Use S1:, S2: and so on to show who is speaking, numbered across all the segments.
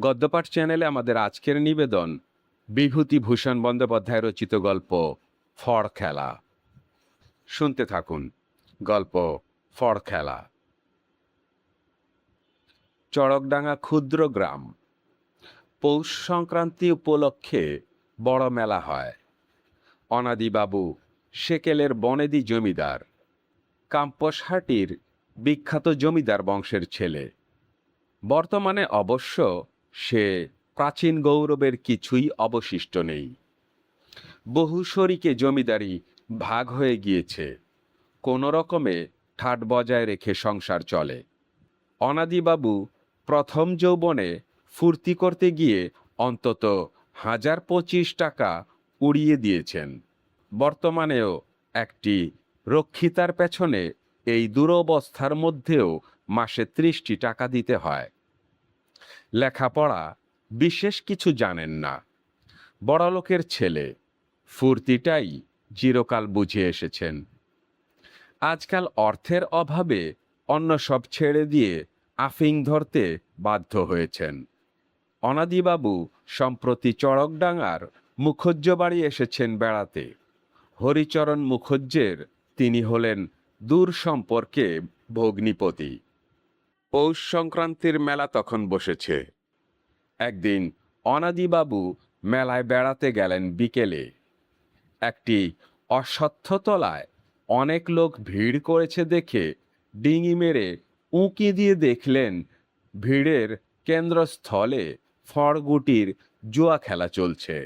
S1: গদ্যপাঠ চ্যানেলে আমাদের আজকের নিবেদন বিভূতিভূষণ বন্দ্যোপাধ্যায় রচিত গল্প ফড় খেলা। শুনতে থাকুন। গল্প ফড় খেলা। চড়কডাঙ্গা ক্ষুদ্র গ্রাম। পৌষ সংক্রান্তি উপলক্ষে বড় মেলা হয়। অনাদিবাবু সেকেলের বনেদি জমিদার, কাম্পসহাটির বিখ্যাত জমিদার বংশের ছেলে। বর্তমানে অবশ্য সে প্রাচীন গৌরবের কিছুই অবশিষ্ট নেই। বহু শরিকে জমিদারি ভাগ হয়ে গিয়েছে। কোনো রকমে ঠাট বজায় রেখে সংসার চলে। অনাদিবাবু প্রথম যৌবনে ফুর্তি করতে গিয়ে অন্তত 1025 টাকা উড়িয়ে দিয়েছেন। বর্তমানেও একটি রক্ষিতার পেছনে এই দুরবস্থার মধ্যেও মাসে 30টি টাকা দিতে হয়। লেখাপড়া বিশেষ কিছু জানেন না। বড়লোকের ছেলে, ফুর্তিটাই চিরকাল বুঝে এসেছেন। আজকাল অর্থের অভাবে অন্য সব ছেড়ে দিয়ে আফিং ধরতে বাধ্য হয়েছেন। অনাদিবাবু সম্প্রতি চড়কডাঙ্গার মুখুজ্জ বাড়ি এসেছেন বেড়াতে। হরিচরণ মুখুজ্জের তিনি হলেন দূর সম্পর্কে ভগ্নিপতি। পৌষ সংক্রান্তির মেলা তখন বসেছে। একদিন অনাদিবাবু মেলায় বেড়াতে গেলেন বিকেলে। একটি অশ্বত্থতলায় অনেক লোক ভিড় করেছে দেখে ডিঙি মেরে উঁকি দিয়ে দেখলেন ভিড়ের কেন্দ্রস্থলে ফড়গুটির জুয়া খেলা চলছে।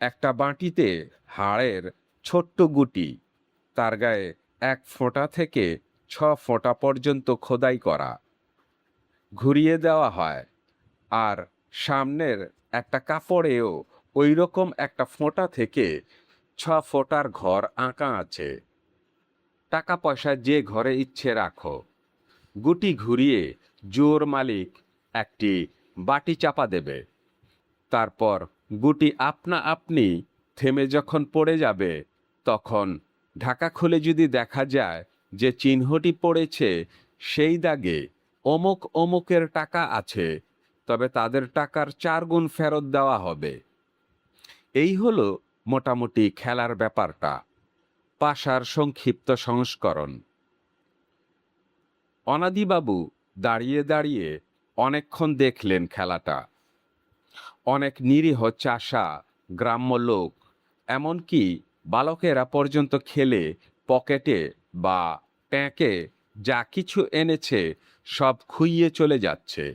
S1: একটা বাটিতে হাড়ের ছোট্ট গুটি, তার গায়ে 1 ফোঁটা থেকে 6 ফোঁটা পর্যন্ত খোদাই করা, ঘুরিয়ে দেওয়া হয়। আর সামনের একটা কাপড়েও ওই রকম একটা ফোঁটা থেকে 6 ফোঁটার ঘর আঁকা আছে। টাকা পয়সা যে ঘরে ইচ্ছে রাখো। গুটি ঘুরিয়ে জোর মালিক একটি বাটি চাপা দেবে। তারপর গুটি আপনা আপনি থেমে যখন পড়ে যাবে, তখন ঢাকা খুলে যদি দেখা যায় যে চিহ্নটি পড়েছে সেই দাগে অমুক অমুকের টাকা আছে, তবে তাদের টাকার 4 গুণ ফেরত দেওয়া হবে। এই হলো মোটামুটি খেলার ব্যাপারটা, পাশার সংক্ষিপ্ত সংস্করণ। অনাদিবাবু দাঁড়িয়ে দাঁড়িয়ে অনেকক্ষণ দেখলেন খেলাটা। অনেক নিরীহ চাষা, গ্রাম্য লোক, এমনকি বালকেরা পর্যন্ত খেলে পকেটে বা প্যাঁকে যা কিছু এনেছে সব খুইয়ে চলে যাচ্ছে।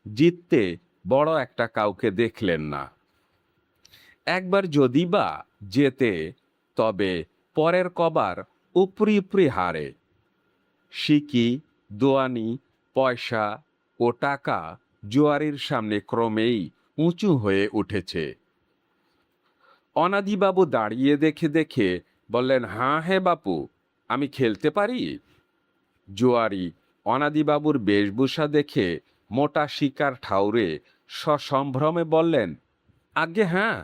S1: জিততে বড় একটা কাউকে দেখলেন না। একবার যদি বা জেতে, তবে পরের কবার উপরি উপরি হারে। সিকি, দোয়ানি, পয়সা ও টাকা জুয়ারির সামনে ক্রমেই উঁচু হয়ে উঠেছে। অনাদিবাবু দাঁড়িয়ে দেখে দেখে বললেন, হ্যাঁ হে বাপু, আমি খেলতে পারি? জুয়ারি অনাদিবাবুর বেশভূষা দেখে মোটা শিকার ঠাউরে সসম্ভ্রমে বললেন, আজ্ঞে হ্যাঁ,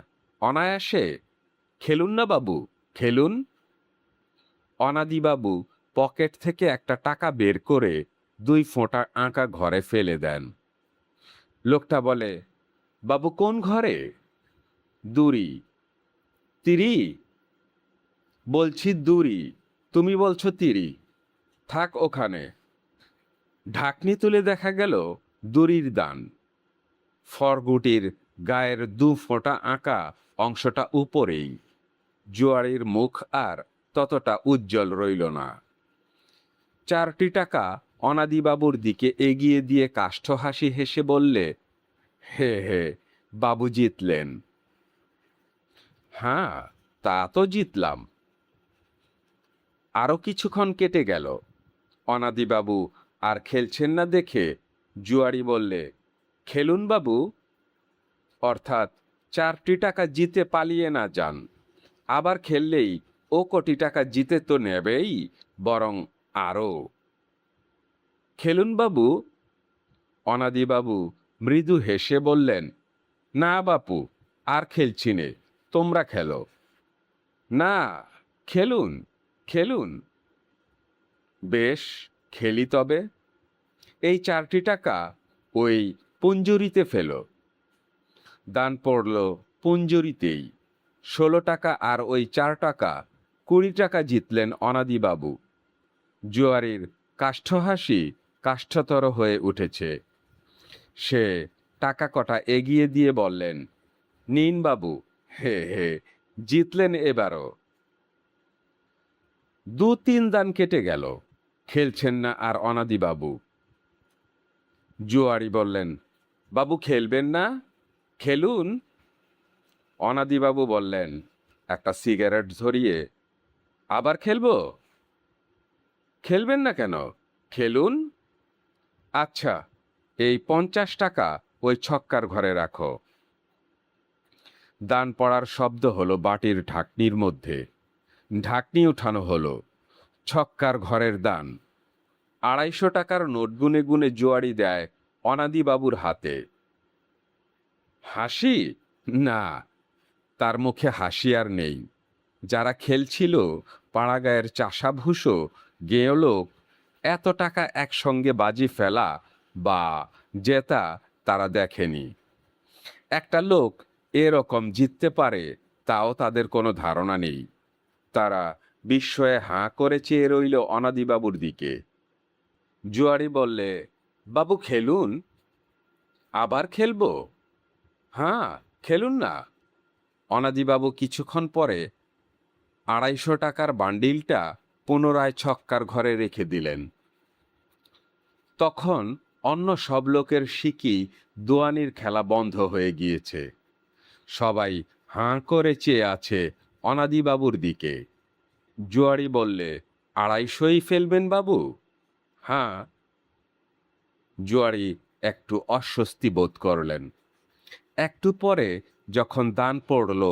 S1: অনায়াসে। খেলুন না বাবু, খেলুন। অনাদিবাবু পকেট থেকে একটা টাকা বের করে 2 ফোঁটা আঁকা ঘরে ফেলে দেন। লোকটা বলে, বাবু কোন ঘরে? দূরি। তিরি? বলছি দূরি, তুমি বলছো তিরি। থাক ওখানে। ঢাকনি তুলে দেখা গেল দড়ির দান। ফরগুটির গায়ের 2 ফোঁটা আঁকা অংশটা উপরেই। জুয়ারির মুখ আর ততটা উজ্জ্বল রইল না। 4টি টাকা অনাদিবাবুর দিকে এগিয়ে দিয়ে কাষ্ঠ হাসি হেসে বললে, হে হে, বাবু জিতলেন। হ্যাঁ, তা তো জিতলাম। আরো কিছুক্ষণ কেটে গেল। অনাদিবাবু আর খেলছেন না দেখে জুয়ারি বললে, খেলুন বাবু। অর্থাৎ 4টি টাকা জিতে পালিয়ে না যান। আবার খেললেই ও কোটি টাকা জিতে তো নেবেই, বরং আরও। খেলুন বাবু। অনাদিবাবু মৃদু হেসে বললেন, না বাপু, আর খেলছি নে, তোমরা খেলো। না, খেলুন খেলুন। বেশ, খেলি তবে। এই 4টি টাকা ওই পুঞ্জুরিতে ফেল। দান পড়ল পুঞ্জুরিতেই। 16 টাকা আর ওই 4 টাকা, 20 টাকা জিতলেন অনাদিবাবু। জুয়ারির কাষ্ঠহাসি কাষ্ঠতর হয়ে উঠেছে। সে টাকা কটা এগিয়ে দিয়ে বললেন, নিন বাবু, হে হে, জিতলেন এবারও। 2-3 দান কেটে গেল, খেলছেন না আর অনাদিবাবু। জুয়ারি বললেন, বাবু খেলবেন না? খেলুন। অনাদিবাবু বললেন, একটা সিগারেট ধরিয়ে, আবার খেলবো? খেলবেন না কেন? খেলুন। আচ্ছা, এই 50 টাকা ওই ছক্কার ঘরে রাখো। দান পড়ার শব্দ হলো বাটির ঢাকনির মধ্যে। ঢাকনি উঠানো হলো। ছক্কার ঘরের দান। 250 টাকার নোট গুনে গুনে জুয়ারি দেয় অনাদিবাবুর হাতে। হাসি? না, তার মুখে হাসি আর নেই। যারা খেলছিল, পাড়াগাঁয়ের চাষাভুষো গেঁয়ো লোক, এত টাকা একসঙ্গে বাজি ফেলা বা জেতা তারা দেখেনি। একটা লোক এরকম জিততে পারে তাও তাদের কোনো ধারণা নেই। তারা বিস্ময়ে হাঁ করে চেয়ে রইল অনাদিবাবুর দিকে। জুয়ারি বললে, বাবু খেলুন। আবার খেলবো? হ্যাঁ, খেলুন না। অনাদিবাবু কিছুক্ষণ পরে 250 টাকার বান্ডিলটা পুনরায় ছক্কার ঘরে রেখে দিলেন। তখন অন্য সব লোকের শিকি দোয়ানির খেলা বন্ধ হয়ে গিয়েছে। সবাই হাঁ করে চেয়ে আছে অনাদিবাবুর দিকে। জুয়ারি বললে, 250ই ফেলবেন বাবু? হ্যাঁ। জুয়ারি একটু অস্বস্তি বোধ করলেন। একটু পরে যখন দান পড়ল,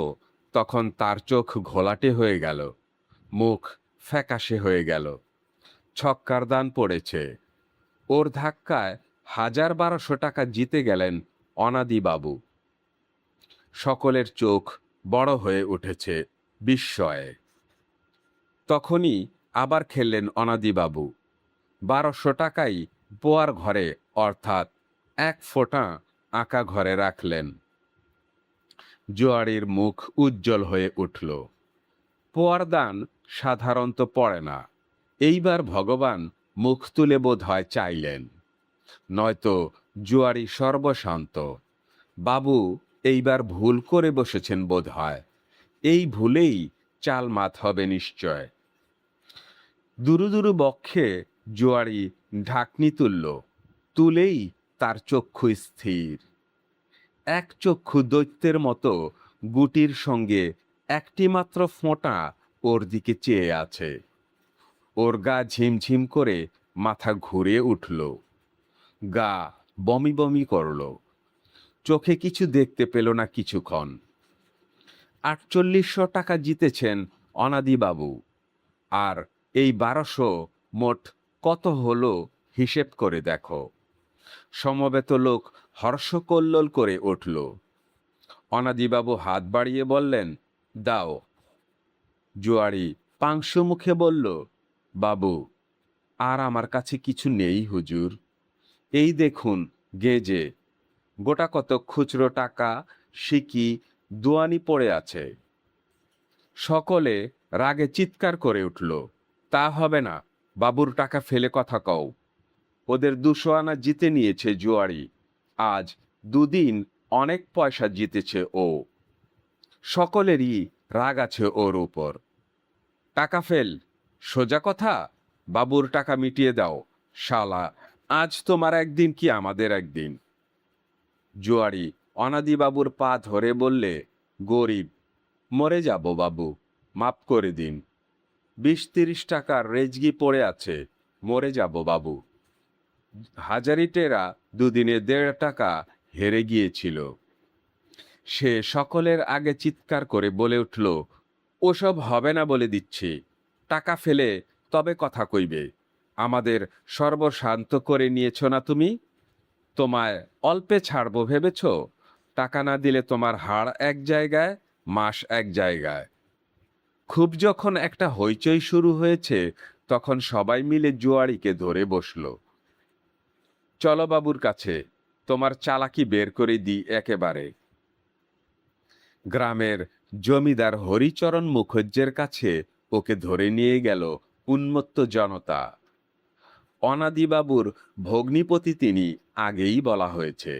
S1: তখন তার চোখ ঘোলাটে হয়ে গেল, মুখ ফ্যাকাশে হয়ে গেল। ছক্কার দান পড়েছে। ওর ধাক্কায় 1200 টাকা জিতে গেলেন অনাদিবাবু। সকলের চোখ বড় হয়ে উঠেছে বিস্ময়ে। তখনই আবার খেললেন অনাদিবাবু। 1200 টাকাই পোয়ার ঘরে, অর্থাৎ 1 ফোঁটা আঁকা ঘরে রাখলেন। জুয়ারির মুখ উজ্জ্বল হয়ে উঠল। পোয়ার দান সাধারণত পড়ে না। এইবার ভগবান মুখ তুলে বোধ হয় চাইলেন, নয়তো জুয়ারি সর্বশান্ত। বাবু এইবার ভুল করে বসেছেন বোধ হয়। এই ভুলেই চাল মাত হবে নিশ্চয়। দুরু দুরু বক্ষে জুয়ারি ঢাকনি তুলল। তুলেই তার চক্ষু স্থির। এক চক্ষু দৈত্যের মতো গুটির সঙ্গে একটি মাত্র ফোঁটা ওর দিকে চেয়ে আছে। ওর গা ঝিমঝিম করে মাথা ঘুরে উঠল। গা বমি বমি করল। চোখে কিছু দেখতে পেল না কিছুক্ষণ। 4800 টাকা জিতেছেন অনাদিবাবু। আর এই 1200 মোট কত হলো হিসেব করে দেখো। সমবেত লোক হর্ষকল্লোল করে উঠল। অনাদিবাবু হাত বাড়িয়ে বললেন, দাও। জুয়ারি পাংশু মুখে বলল, বাবু, আর আমার কাছে কিছু নেই হুজুর। এই দেখুন গেজে গোটা কত খুচরো টাকা, সিকি, দোয়ানি পড়ে আছে। সকলে রাগে চিৎকার করে উঠল, তা হবে না, বাবুর টাকা ফেলে কথা কও। ওদের 200 আনা জিতে নিয়েছে জুয়ারি। আজ 2 দিন অনেক পয়সা জিতেছে ও। সকলেরই রাগ আছে ওর উপর। টাকা ফেল, সোজা কথা। বাবুর টাকা মিটিয়ে দাও শালা। আজ তোমার একদিন কি আমাদের একদিন। জুয়ারি অনাদিবাবুর পা ধরে বললে, গরিব, মরে যাব বাবু, মাপ করে দিন। 20-30 টাকার রেজগি পড়ে আছে, মরে যাব বাবু। হাজারিটেরা 2 দিনে 1.5 টাকা হেরে গিয়েছিল। সে সকলের আগে চিৎকার করে বলে উঠল, ওসব হবে না বলে দিচ্ছি। টাকা ফেলে তবে কথা কইবে। আমাদের সর্বশান্ত করে নিয়েছ না তুমি? তোমায় অল্পে ছাড়বো ভেবেছ? টাকা না দিলে তোমার হাড় এক জায়গায়, মাস এক জায়গায়। খুব যখন একটা হইচই শুরু হয়েছে, তখন সবাই মিলে জুয়ারিকে ধরে বসল। চলো বাবুর কাছে, তোমার চালাকি বের করে দিই একেবারে। গ্রামের জমিদার হরিচরণ মুখুজ্জের কাছে ওকে ধরে নিয়ে গেল উন্মত্ত জনতা। অনাদিবাবুর ভগ্নিপতি তিনি, আগেই বলা হয়েছে।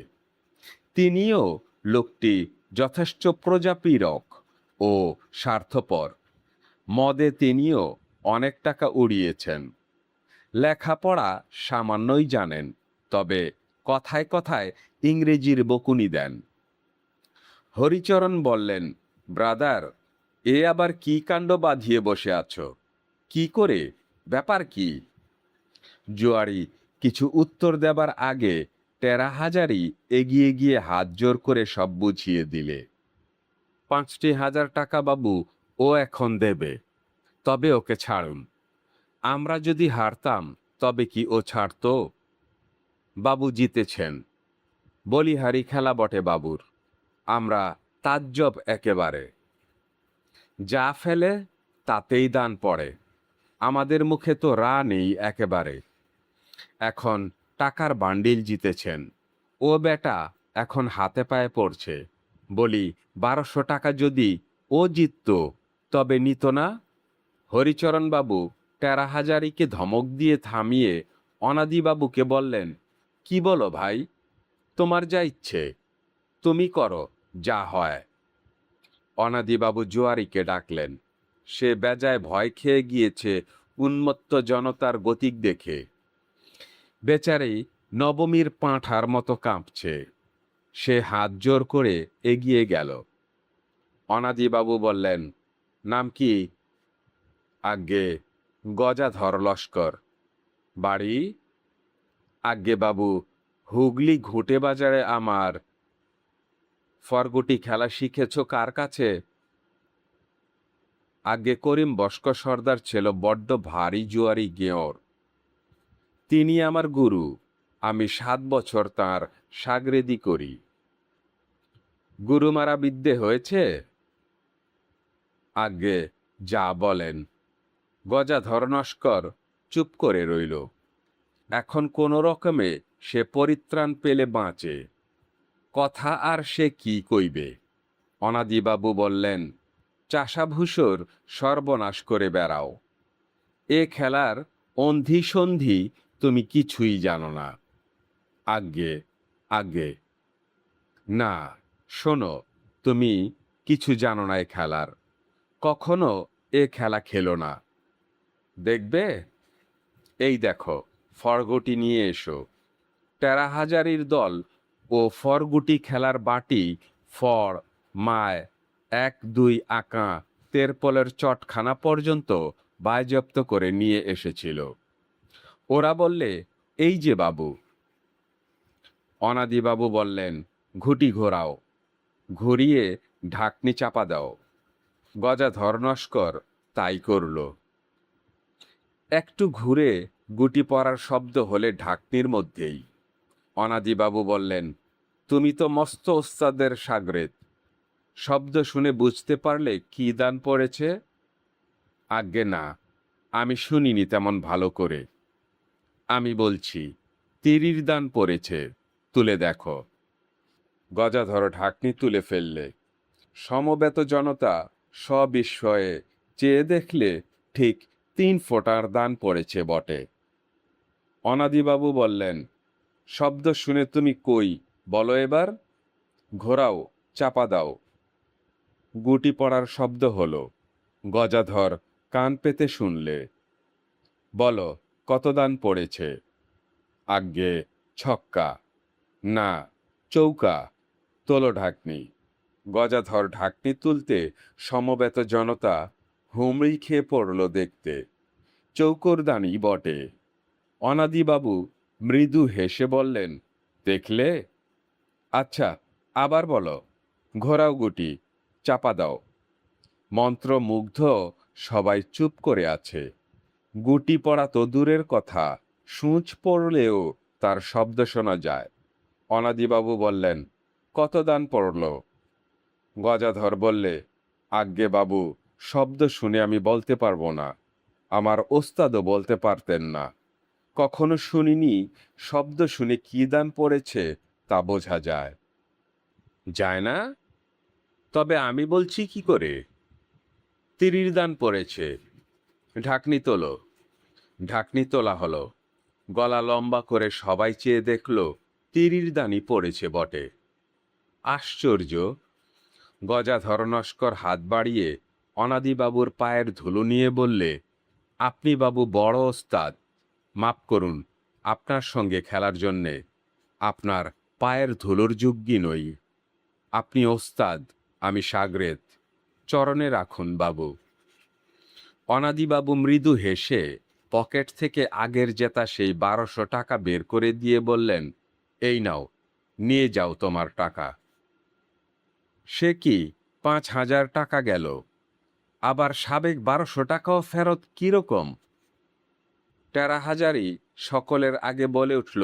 S1: তিনিও লোকটি যথেষ্ট প্রজাপীড়ক ও স্বার্থপর। মদে তিনিও অনেক টাকা উড়িয়েছেন। লেখাপড়া সামান্যই জানেন, তবে কথায় কথায় ইংরেজির বকুনি দেন। হরিচরণ বললেন, ব্রাদার, এ আবার কি কাণ্ড বাঁধিয়ে বসে আছো? কি করে, ব্যাপার কি? জুয়ারি কিছু উত্তর দেবার আগে টেরা হাজারি এগিয়ে গিয়ে হাত জোর করে সব বুঝিয়ে দিলে। 5,000 টাকা বাবু ও এখন দেবে, তবে ওকে ছাড়ুন। আমরা যদি হারতাম তবে কি ও ছাড়ত? বাবু জিতেছেন। বলিহারি খেলা বটে বাবুর। আমরা তাজ্জব একেবারে। যা ফেলে তাতেই দান পড়ে। আমাদের মুখে তো রা নেই একেবারে। এখন টাকার বান্ডিল জিতেছেন। ও বেটা এখন হাতে পায়ে পড়ছে। বলি, 1200 টাকা যদি ও জিতত তবে নিত না? হরিচরণ বাবু টেরা হাজারিকে ধমক দিয়ে থামিয়ে অনাদিবাবুকে বললেন, কি বলো ভাই, তোমার যা ইচ্ছে তুমি করো, যা হয়। অনাদিবাবু জুয়ারিকে ডাকলেন। সে বেজায় ভয় খেয়ে গিয়েছে উন্মত্ত জনতার গতিক দেখে। বেচারি নবমীর পাঁঠার মতো কাঁপছে। সে হাত জোর করে এগিয়ে গেল। অনাদিবাবু বললেন, নাম কি? আজ্ঞে গজাধর লস্কর। বাড়ি? আজ্ঞে বাবু, হুগলি ঘুটে বাজারে আমার। ফরগুটি খেলা শিখেছ কার কাছে? আজ্ঞে করিম বস্ক সর্দার ছিল বড্ড ভারী জুয়ারি গেঁয়র। তিনি আমার গুরু। আমি 7 বছর তাঁর সাগরেদি করি। গুরু মারা বিদ্যে হয়েছে? আজ্ঞে যা বলেন। গজাধর নস্কর চুপ করে রইল। এখন কোনো রকমে সে পরিত্রাণ পেলে বাঁচে। কথা আর সে কি কইবে? অনাদিবাবু বললেন, চাষাভূষর সর্বনাশ করে বেড়াও। এ খেলার অন্ধি সন্ধি তুমি কিছুই জানো না। আজ্ঞে আজ্ঞে। না, শোনো, তুমি কিছু জানো না এ খেলার। কখনো এ খেলা খেলো না। দেখবে? এই দেখো, ফরগুটি নিয়ে এসো। টেরা হাজারির দল ও ফরগুটি খেলার বাটি, ফর, মায়, 1, 2 আঁকা তেরপলের চটখানা পর্যন্ত বাজেয়াপ্ত করে নিয়ে এসেছিল। ওরা বললে, এই যে বাবু। অনাদিবাবু বললেন, ঘুটি ঘোরাও। ঘুরিয়ে ঢাকনি চাপা দাও। গজাধর নস্কর তাই করল। একটু ঘুরে গুটি পড়ার শব্দ হলে ঢাকনির মধ্যেই। অনাদিবাবু বললেন, তুমি তো মস্ত ওস্তাদের সাগরেদ। শব্দ শুনে বুঝতে পারলে কি দান পড়েছে? আজ্ঞে না, আমি শুনিনি তেমন ভালো করে। আমি বলছি, তিরির দান পড়েছে, তুলে দেখো। গজাধর ঢাকনি তুলে ফেললে। সমবেত জনতা সবিস্ময়ে চেয়ে দেখলে ঠিক 3 ফোঁটার দান পড়েছে বটে। অনাদিবাবু বললেন, শব্দ শুনে তুমি কই বলো এবার। ঘোরাও, চাপা দাও। গুটি পড়ার শব্দ হলো। গজাধর কান পেতে শুনলে। বলো, কত দান পড়েছে? আজ্ঞে ছক্কা। না, চৌকা। তোলো ঢাকনি। গজাধর ঢাকনি তুলতে সমবেত জনতা হুমড়ি খেয়ে পড়ল দেখতে। চৌকোর দানি বটে। অনাদিবাবু মৃদু হেসে বললেন, দেখলে? আচ্ছা, আবার বলো। ঘোরাও গুটি, চাপা দাও। মন্ত্রমুগ্ধ সবাই চুপ করে আছে। গুটি পড়া তো দূরের কথা, সূঁচ পড়লেও তার শব্দ শোনা যায়। অনাদিবাবু বললেন, কত দান পড়ল? গজাধর বললে, আজ্ঞে বাবু, শব্দ শুনে আমি বলতে পারবো না। আমার ওস্তাদও বলতে পারতেন না। কখনো শুনিনি শব্দ শুনে কি দান পড়েছে তা বোঝা যায়। যায় না? তবে আমি বলছি কি করে? তিরির দান পড়েছে। ঢাকনি তোলো। ঢাকনি তোলা হলো। গলা লম্বা করে সবাই চেয়ে দেখল তিরির দানই পড়েছে বটে। আশ্চর্য! গজাধর নস্কর হাত বাড়িয়ে অনাদিবাবুর পায়ের ধুলো নিয়ে বললে, আপনি বাবু বড় ওস্তাদ, মাপ করুন, আপনার সঙ্গে খেলার জন্যে আপনার পায়ের ধুলোর যোগ্যী নই। আপনি ওস্তাদ, আমি শাগরেদ, চরণে রাখুন বাবু। অনাদিবাবু মৃদু হেসে পকেট থেকে আগের জেতা সেই 1200 টাকা বের করে দিয়ে বললেন, এই নাও, নিয়ে যাও তোমার টাকা। সে কি, 5000 টাকা গেল? আবার সাবেক 1200 টাকাও ফেরত কিরকম? টেরা হাজারি সকলের আগে বলে উঠল,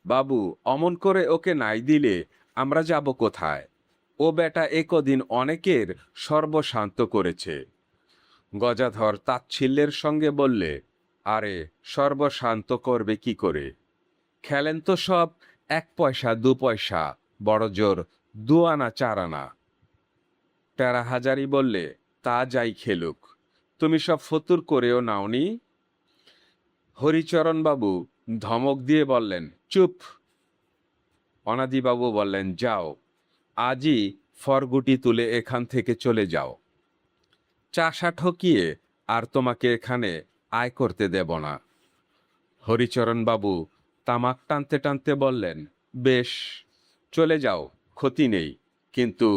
S1: বাবু, অমন করে ওকে নাই দিলে আমরা যাব কোথায়? ও বেটা একদিন অনেকের সর্বশান্ত করেছে। গজাধর তাচ্ছিল্যের সঙ্গে বললে, আরে সর্বশান্ত করবে কি করে? খেলেন তো সব 1 পয়সা 2 পয়সা, বড় জোর 2 আনা 4 আনা। টেরা হাজারি বললে, তা যাই খেলুক, তুমি সব ফতুর করেও নাওনি? হরিচরণ বাবু ধমক দিয়ে বললেন, চুপ। অনাদিবাবু বললেন, যাও, আজই ফরগুটি তুলে এখান থেকে চলে যাও। চাষা ঠকিয়ে আর তোমাকে এখানে আয় করতে দেব না। হরিচরণ বাবু তামাক টানতে টানতে বললেন, বেশ, চলে যাও, ক্ষতি নেই, কিন্তু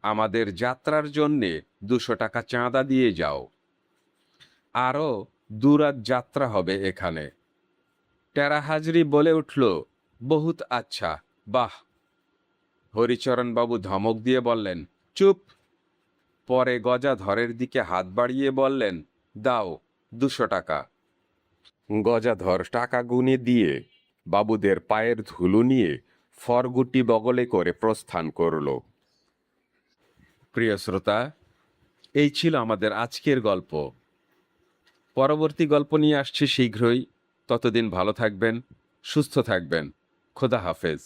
S1: আমাদের যাত্রার জন্যে 200 টাকা চাঁদা দিয়ে যাও। আরও 2 রাত যাত্রা হবে এখানে। টেরা হাজরি বলে উঠল, বহুত আচ্ছা, বাহ। হরিচরণবাবু ধমক দিয়ে বললেন, চুপ। পরে গজাধরের দিকে হাত বাড়িয়ে বললেন, দাও 200 টাকা। গজাধর টাকা গুনে দিয়ে বাবুদের পায়ের ধুলো নিয়ে ফরগুটি বগলে করে প্রস্থান করল। প্রিয় শ্রোতা, এই ছিল আমাদের আজকের গল্প। পরবর্তী গল্প নিয়ে আসছি শীঘ্রই। ততদিন ভালো থাকবেন, সুস্থ থাকবেন। খোদা হাফেজ।